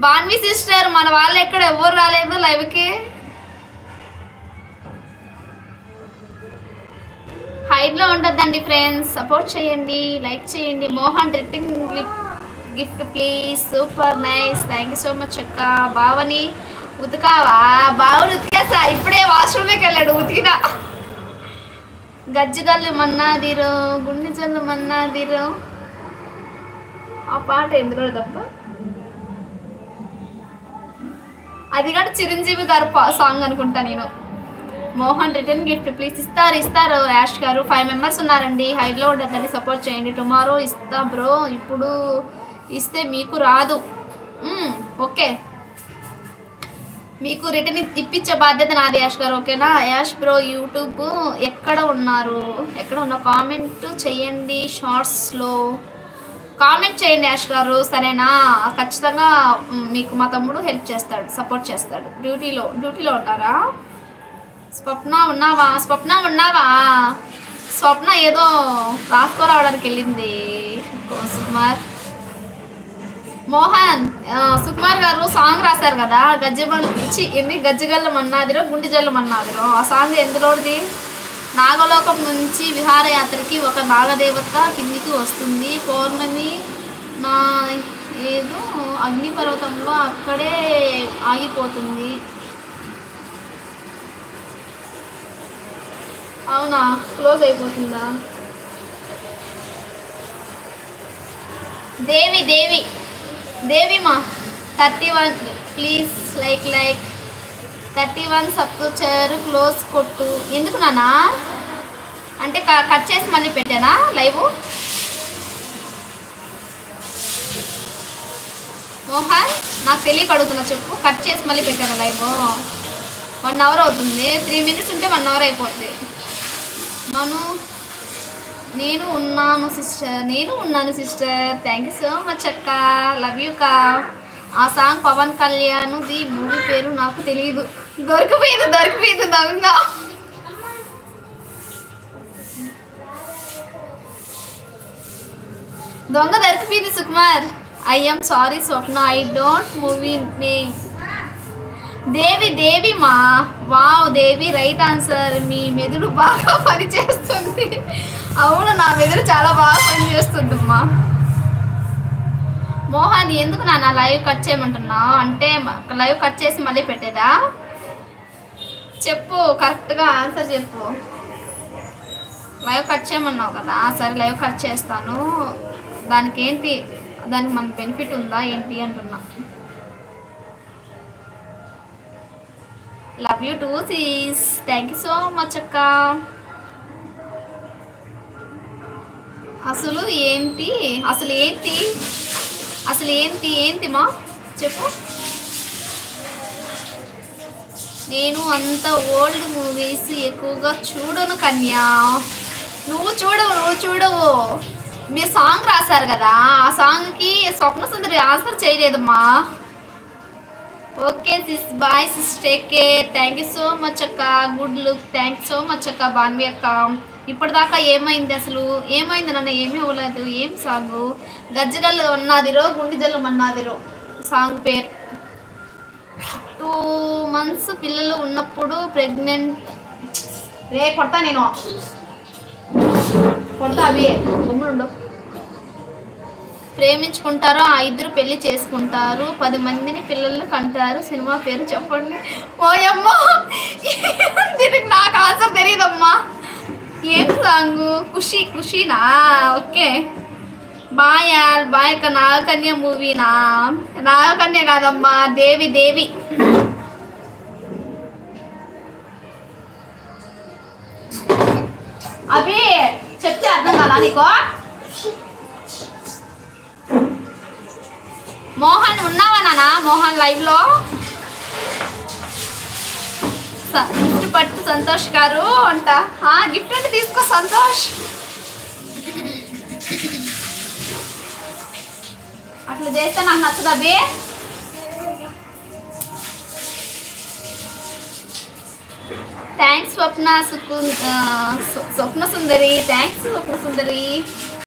బాన్వి sister మన వాళ్ళు ఎక్కడ ఎవరు రాలేదు లైవ్ కి. హైడ్ లో ఉంటుందండి ఫ్రెండ్స్, సపోర్ట్ చేయండి, లైక్ చేయండి. Mohan return gift please, super nice, thank you so much అక్క. బావని ఉతకావా? బావని ఉతికేసా, ఇప్పుడే వాష్రూమ్కి వెళ్ళాడు, ఉతికినా. గజ్జిగల్లు మన్నాదిరో గుండె జల్లు మన్నాదిరో, ఆ పాట ఎందులో తప్ప, అది కూడా చిరంజీవి గారు సాంగ్ అనుకుంటా నేను. Mohan return gift please. ఇస్తారు యాష్ గారు. 5 మెంబర్స్ ఉన్నారండి. హైడ్లో ఉండదండి, సపోర్ట్ చేయండి. టుమారో ఇస్తా బ్రో, ఇప్పుడు ఇస్తే మీకు రాదు. ఓకే, మీకు రిటర్న్ ఇప్పించే బాధ్యత నాది యాష్ గారు, ఓకేనా? యాష్ బ్రో యూట్యూబ్ ఎక్కడ ఉన్నా కామెంట్ చేయండి, షార్ట్స్లో కామెంట్ చేయండి యాష్ గారు, సరేనా? ఖచ్చితంగా మీకు మా తమ్ముడు హెల్ప్ చేస్తాడు, సపోర్ట్ చేస్తాడు. డ్యూటీలో ఉంటారా? స్వప్న ఉన్నావా? స్వప్న ఏదో రాసుకోరావడానికి వెళ్ళింది. సుకుమార్ మోహన్ సుకుమార్ గారు సాంగ్ రాశారు కదా, గజ్జిగల్ల మన్నాదిరో గుండె జల్లు మన్నాదిరో, ఆ సాంగ్ ఎందులోది? నాగలోకం నుంచి విహారయాత్రకి ఒక నాగదేవత కిందికి వస్తుంది. పౌర్ణమి నా ఏదో అగ్నిపర్వతంలో అక్కడే ఆగిపోతుంది. అవునా, క్లోజ్ అయిపోతుందా? దేవి మా 31 ప్లీజ్, లైక్ 31 సబ్స్క్రైబర్ క్లోజ్ కొట్టు. ఎందుకు నానా? అంటే కట్ చేసి మళ్ళీ పెట్టానా లైవ్? మోహన్ నాకు తెలియక అడుగుతున్నా, చెప్పు. కట్ చేసి మళ్ళీ పెట్టాను లైవ్. 1 అవర్ అవుతుంది, 3 మినిట్స్ ఉంటే 1 అవర్ అయిపోతుంది. నేను ఉన్నాను sister, thank you so much అక్క, లవ్ యూ కా. ఆ సాంగ్ పవన్ కళ్యాణ్ ది మూవీ పేరు నాకు తెలియదు. దొరికిపోయింది దొంగ దొరికిపోయింది Sukumar. I'm sorry Swapna, I don't movie name. Devi మా, వావ్ దేవి రైట్ ఆన్సర్. మీ మెదడు బాగా పనిచేస్తుంది. అవును, నా మెదడు చాలా బాగా పనిచేస్తుందమ్మా. మోహన్ ఎందుకు నాన్న లైవ్ కట్ చేయమంటున్నావు? అంటే లైవ్ కట్ చేసి మళ్ళీ పెట్టేదా? చెప్పు, కరెక్ట్గా ఆన్సర్ చెప్పు. లైవ్ కట్ చేయమన్నావు కదా, సరే లైవ్ కట్ చేస్తాను. దానికి మన బెనిఫిట్ ఉందా ఏంటి అంటున్నా. Love you too sis, thank you so much అక్క. అసలు ఏంటి మా చెప్పు. నేను అంత ఓల్డ్ మూవీస్ ఎక్కువగా చూడను కన్యా. నువ్వు చూడవు. మీరు సాంగ్ రాశారు కదా, ఆ సాంగ్కి స్వప్న సుందరి ఆన్సర్ చేయలేదమ్మా. Okay sis, bye sis, take care. Thank you so much అక్క, good luck. Thank you so much అక్క బాన్వి అక్క. ఇప్పటిదాకా ఏమైంది అసలు? ఏమైంది నన్ను? ఏమీ అవ్వలేదు. ఏం సాంగు? గజ్జిగల్లు మన్నాదిరో గుండె జల్లు మన్నాదిరో సాంగ్ పేరు. 2 months పిల్లలు ఉన్నప్పుడు ప్రెగ్నెంట్. కొడతా నేను, అవి బొమ్మలుండవు. ప్రేమించుకుంటారు, ఆ ఇద్దరు పెళ్లి చేసుకుంటారు, 10 మందిని పిల్లలు కంటారు. సినిమా పేరు చెప్పండి. ఓయమ్మా, దీనికి నాకు ఆన్సర్ తెలియదమ్మా. ఏం సాంగు? ఖుషీనా? ఓకే, బాయ్ అక్క. నాగకన్య మూవీనా? నాగకన్య కాదమ్మా, దేవి. అవి చెప్తే అర్థం కాదా నీకో? మోహన్ ఉన్నావా నాన్న? మోహన్ లైవ్ లో గిఫ్ట్ పట్టు సంతోష్ గారు అంట. గిఫ్ట్ అంటే తీసుకో సంతోష్. అట్లా చేస్తే నాకు నచ్చదు అవి. థ్యాంక్స్ స్వప్న సుందరి. థ్యాంక్స్ స్వప్న సుందరి.